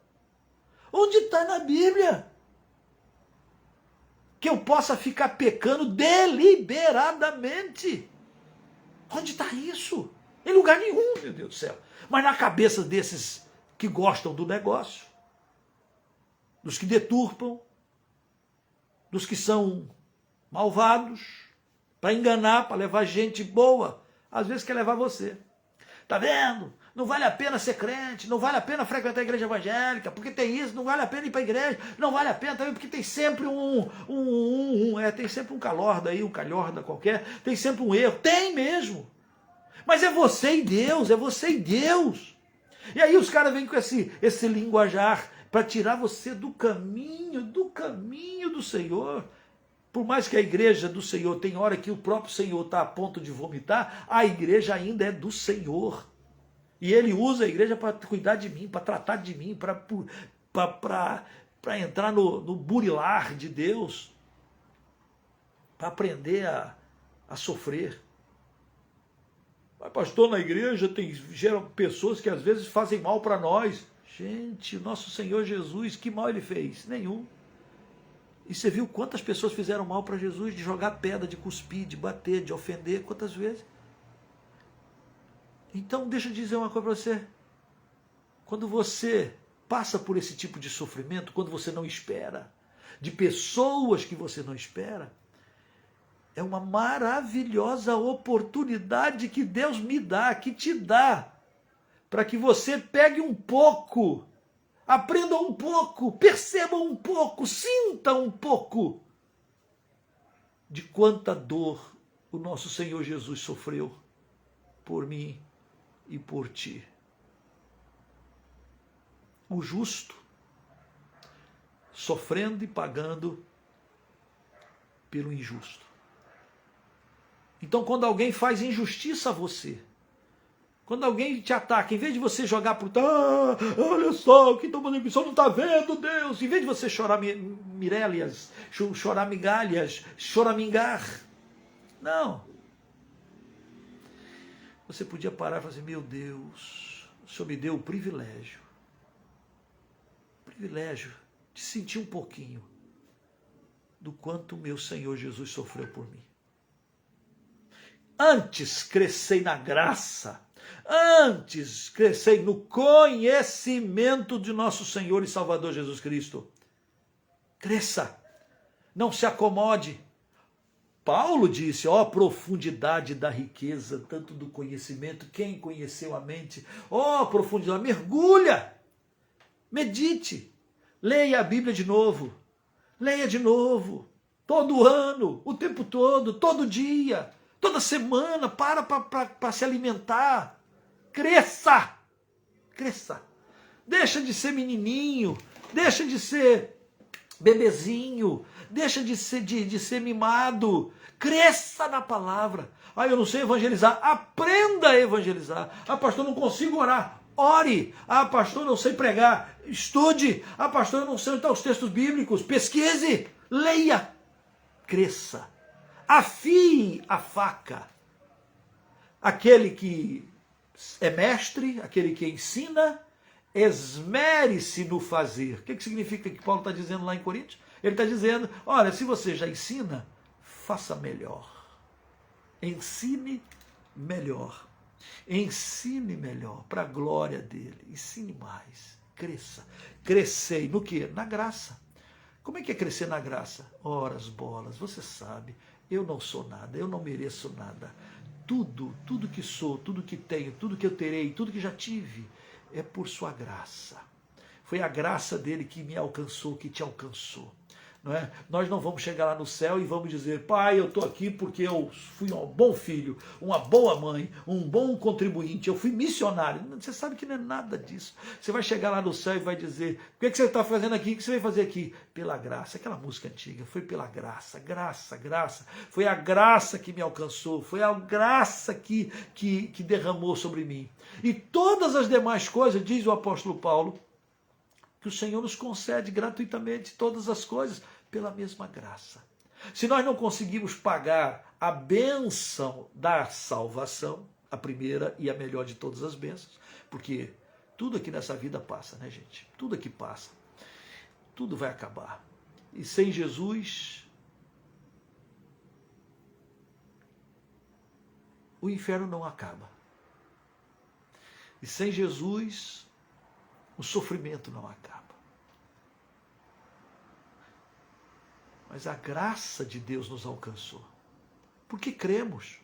Onde está na Bíblia que eu possa ficar pecando deliberadamente? Onde está isso? Em lugar nenhum, meu Deus do céu. Mas na cabeça desses que gostam do negócio, dos que deturpam, dos que são malvados, para enganar, para levar gente boa, às vezes quer levar você. Tá vendo? Não vale a pena ser crente, não vale a pena frequentar a igreja evangélica, porque tem isso, não vale a pena ir para a igreja, não vale a pena também, porque tem sempre tem sempre um calorda aí, um calhorda qualquer, tem sempre um erro, tem mesmo. Mas é você e Deus, é você e Deus. E aí os caras vêm com esse linguajar para tirar você do caminho do Senhor. Por mais que a igreja do Senhor tem hora que o próprio Senhor está a ponto de vomitar, a igreja ainda é do Senhor. E Ele usa a igreja para cuidar de mim, para tratar de mim, para entrar no burilar de Deus, para aprender a sofrer. Mas pastor, na igreja geram pessoas que às vezes fazem mal para nós. Gente, o nosso Senhor Jesus, que mal Ele fez? Nenhum. E você viu quantas pessoas fizeram mal para Jesus, de jogar pedra, de cuspir, de bater, de ofender, quantas vezes? Então, deixa eu dizer uma coisa para você. Quando você passa por esse tipo de sofrimento, quando você não espera, de pessoas que você não espera, é uma maravilhosa oportunidade que Deus me dá, que te dá, para que você pegue um pouco, aprenda um pouco, perceba um pouco, sinta um pouco de quanta dor o nosso Senhor Jesus sofreu por mim e por ti. O justo sofrendo e pagando pelo injusto. Então, quando alguém faz injustiça a você, quando alguém te ataca, em vez de você jogar por olha só, o que estão fazendo, o senhor não está vendo, Deus, em vez de você chorar mirélias, chorar migalhas, choramingar, não. Você podia parar e falar assim, meu Deus, o Senhor me deu o privilégio de sentir um pouquinho do quanto o meu Senhor Jesus sofreu por mim. Antes crescei na graça, antes crescei no conhecimento de nosso Senhor e Salvador Jesus Cristo. Cresça, não se acomode. Paulo disse, ó profundidade da riqueza, tanto do conhecimento, quem conheceu a mente, ó profundidade, mergulha, medite, leia a Bíblia de novo, todo ano, o tempo todo dia, toda semana, para se alimentar, cresça, deixa de ser menininho, deixa de ser bebezinho, deixa de ser mimado, cresça na palavra. Eu não sei evangelizar, aprenda a evangelizar. Pastor, não consigo orar, ore. Pastor, não sei pregar, estude. Pastor, eu não sei onde estão os textos bíblicos, pesquise, leia, cresça, afie a faca. Aquele que é mestre, aquele que ensina, esmere-se no fazer. O que significa que Paulo está dizendo lá em Coríntios? Ele está dizendo, olha, se você já ensina, faça melhor. Ensine melhor. Ensine melhor, para a glória dele. Ensine mais. Cresça. Crescei no quê? Na graça. Como é que é crescer na graça? Ora, as bolas, você sabe, eu não sou nada, eu não mereço nada. Tudo que sou, tudo que tenho, tudo que eu terei, tudo que já tive, é por sua graça. Foi a graça dele que me alcançou, que te alcançou. Não é? Nós não vamos chegar lá no céu e vamos dizer, pai, eu estou aqui porque eu fui um bom filho, uma boa mãe, um bom contribuinte, eu fui missionário. Você sabe que não é nada disso. Você vai chegar lá no céu e vai dizer, o que você está fazendo aqui? O que você vai fazer aqui? Pela graça. Aquela música antiga, foi pela graça, graça. Foi a graça que me alcançou, foi a graça que derramou sobre mim. E todas as demais coisas, diz o apóstolo Paulo, que o Senhor nos concede gratuitamente todas as coisas pela mesma graça. Se nós não conseguimos pagar a bênção da salvação, a primeira e a melhor de todas as bênçãos, porque tudo aqui nessa vida passa, né, gente? Tudo aqui passa. Tudo vai acabar. E sem Jesus, o inferno não acaba. E sem Jesus, o sofrimento não acaba. Mas a graça de Deus nos alcançou. Porque cremos.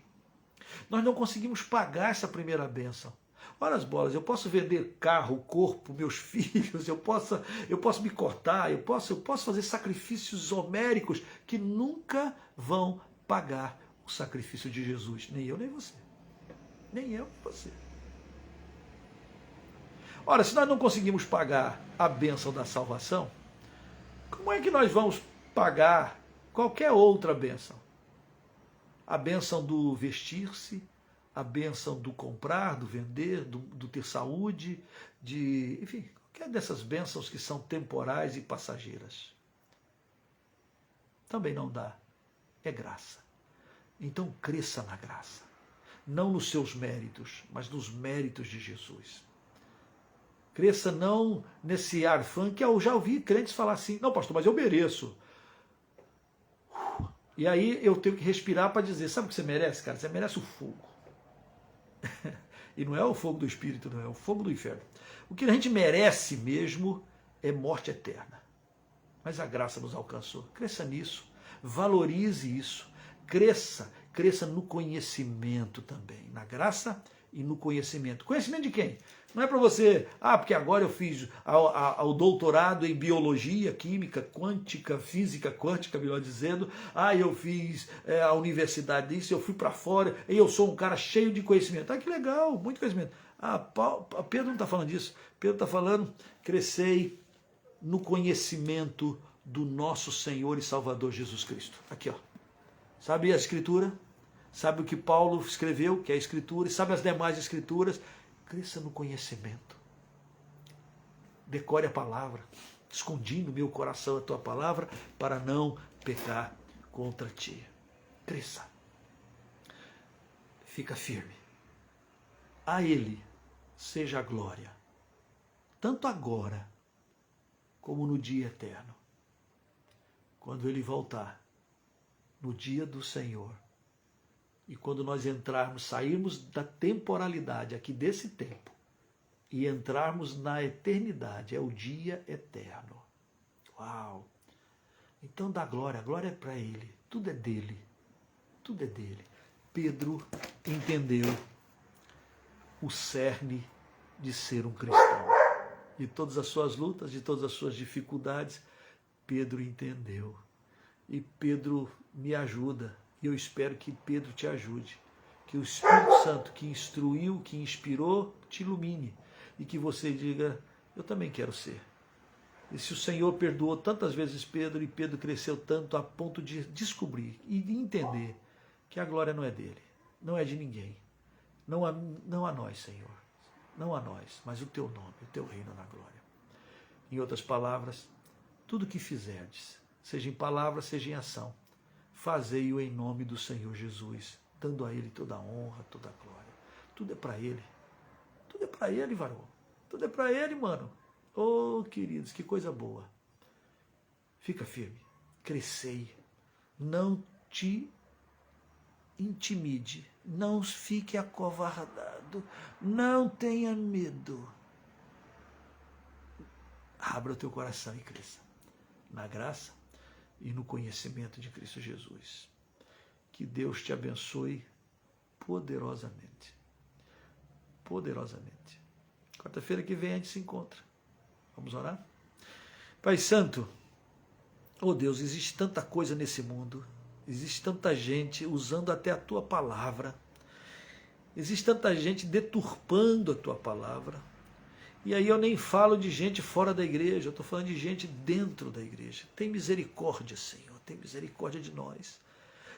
Nós não conseguimos pagar essa primeira bênção. Ora as bolas, eu posso vender carro, corpo, meus filhos, eu posso me cortar, eu posso fazer sacrifícios homéricos que nunca vão pagar o sacrifício de Jesus. Nem eu, nem você. Nem eu, nem você. Ora, se nós não conseguimos pagar a bênção da salvação, como é que nós vamos pagar qualquer outra bênção? A bênção do vestir-se, a bênção do comprar, do vender, do ter saúde, enfim, qualquer dessas bênçãos que são temporais e passageiras. Também não dá. É graça. Então cresça na graça. Não nos seus méritos, mas nos méritos de Jesus. Cresça não nesse ar fã, que eu já ouvi crentes falar assim, não pastor, mas eu mereço. E aí eu tenho que respirar para dizer, sabe o que você merece, cara? Você merece o fogo. E não é o fogo do Espírito, não é o fogo do inferno. O que a gente merece mesmo é morte eterna. Mas a graça nos alcançou. Cresça nisso, valorize isso, cresça no conhecimento também, na graça e no conhecimento. Conhecimento de quem? Não é para você, porque agora eu fiz o doutorado em biologia, química, quântica, física quântica, melhor dizendo. Eu fiz a universidade disso, eu fui para fora, e eu sou um cara cheio de conhecimento. Que legal, muito conhecimento. Pedro não está falando disso. Pedro está falando, crescei no conhecimento do nosso Senhor e Salvador Jesus Cristo. Aqui, ó. Sabe a Escritura? Sabe o que Paulo escreveu, que é a Escritura, e sabe as demais Escrituras? Cresça no conhecimento. Decore a palavra. Escondi no meu coração a tua palavra para não pecar contra ti. Cresça. Fica firme. A Ele seja a glória, tanto agora como no dia eterno. Quando Ele voltar, no dia do Senhor, E quando nós entrarmos, sairmos da temporalidade aqui desse tempo e entrarmos na eternidade, é o dia eterno. Uau! Então dá glória, a glória é para Ele, tudo é dele, tudo é dele. Pedro entendeu o cerne de ser um cristão. De todas as suas lutas, de todas as suas dificuldades, Pedro entendeu. E Pedro me ajuda, e eu espero que Pedro te ajude. Que o Espírito Santo que instruiu, que inspirou, te ilumine. E que você diga, eu também quero ser. E se o Senhor perdoou tantas vezes Pedro, e Pedro cresceu tanto a ponto de descobrir e de entender que a glória não é dele, não é de ninguém. Não a nós, Senhor. Não a nós, mas o teu nome, o teu reino na glória. Em outras palavras, tudo que fizerdes, seja em palavra, seja em ação, fazei-o em nome do Senhor Jesus, dando a Ele toda a honra, toda a glória. Tudo é para Ele. Tudo é para Ele, varão. Tudo é para Ele, mano. Oh, queridos, que coisa boa. Fica firme. Crescei. Não te intimide. Não fique acovardado. Não tenha medo. Abra o teu coração e cresça. Na graça e no conhecimento de Cristo Jesus. Que Deus te abençoe poderosamente. Poderosamente. Quarta-feira que vem a gente se encontra. Vamos orar? Pai Santo, oh Deus, existe tanta coisa nesse mundo, existe tanta gente usando até a Tua palavra, existe tanta gente deturpando a Tua palavra, e aí eu nem falo de gente fora da igreja, eu estou falando de gente dentro da igreja. Tem misericórdia, Senhor, tem misericórdia de nós.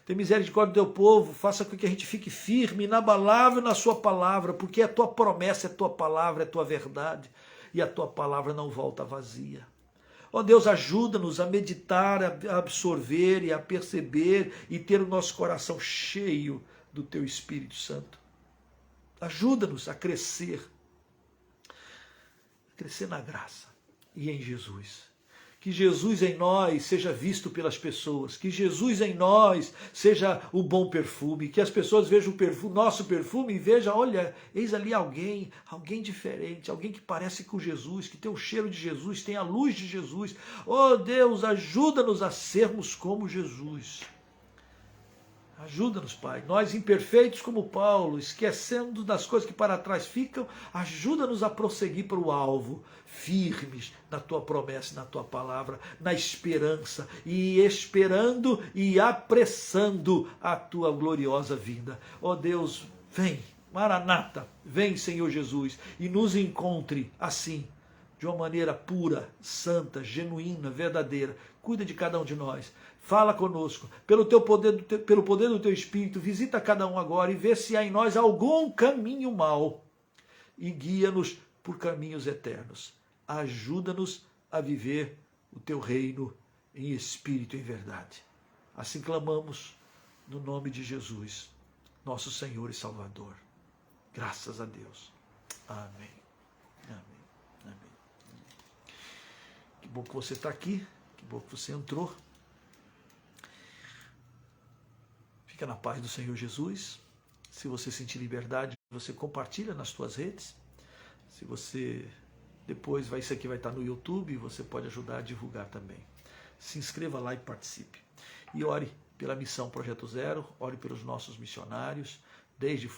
Tem misericórdia do teu povo, faça com que a gente fique firme, inabalável na sua palavra, porque é a tua promessa, é a tua palavra, é a tua verdade, e a tua palavra não volta vazia. Ó Deus, ajuda-nos a meditar, a absorver e a perceber e ter o nosso coração cheio do teu Espírito Santo. Ajuda-nos a crescer na graça e em Jesus. Que Jesus em nós seja visto pelas pessoas, que Jesus em nós seja o bom perfume, que as pessoas vejam o perfume, nosso perfume e vejam, olha, eis ali alguém diferente, alguém que parece com Jesus, que tem o cheiro de Jesus, tem a luz de Jesus. Oh Deus, ajuda-nos a sermos como Jesus. Ajuda-nos, Pai. Nós imperfeitos como Paulo, esquecendo das coisas que para trás ficam, ajuda-nos a prosseguir para o alvo, firmes na Tua promessa, na Tua palavra, na esperança, e esperando e apressando a Tua gloriosa vinda. Ó Deus, vem, Maranata, vem, Senhor Jesus, e nos encontre assim, de uma maneira pura, santa, genuína, verdadeira. Cuida de cada um de nós. Fala conosco, pelo poder do Teu Espírito, visita cada um agora e vê se há em nós algum caminho mau e guia-nos por caminhos eternos. Ajuda-nos a viver o Teu reino em espírito e em verdade. Assim clamamos no nome de Jesus, nosso Senhor e Salvador. Graças a Deus. Amém. Amém. Amém. Que bom que você está aqui, que bom que você entrou. Fica na paz do Senhor Jesus. Se você sentir liberdade, você compartilha nas suas redes. Se você depois isso aqui vai estar no YouTube, você pode ajudar a divulgar também. Se inscreva lá e participe. E ore pela missão Projeto Zero, ore pelos nossos missionários, desde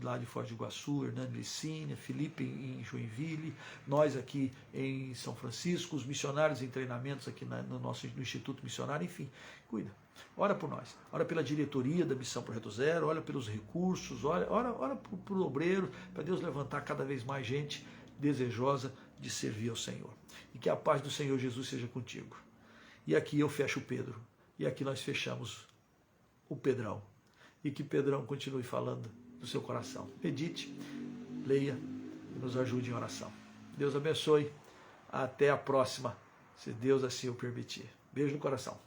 lá de Foz do Iguaçu, Hernando Licínia, Felipe em Joinville, nós aqui em São Francisco, os missionários em treinamentos aqui no Instituto Missionário, enfim, cuida. Ora por nós, ora pela diretoria da Missão Projeto Zero, ora pelos recursos, ora para o obreiro, para Deus levantar cada vez mais gente desejosa de servir ao Senhor. E que a paz do Senhor Jesus seja contigo. E aqui eu fecho o Pedro, e aqui nós fechamos o Pedrão. E que Pedrão continue falando do seu coração. Medite, leia e nos ajude em oração. Deus abençoe. Até a próxima, se Deus assim o permitir. Beijo no coração.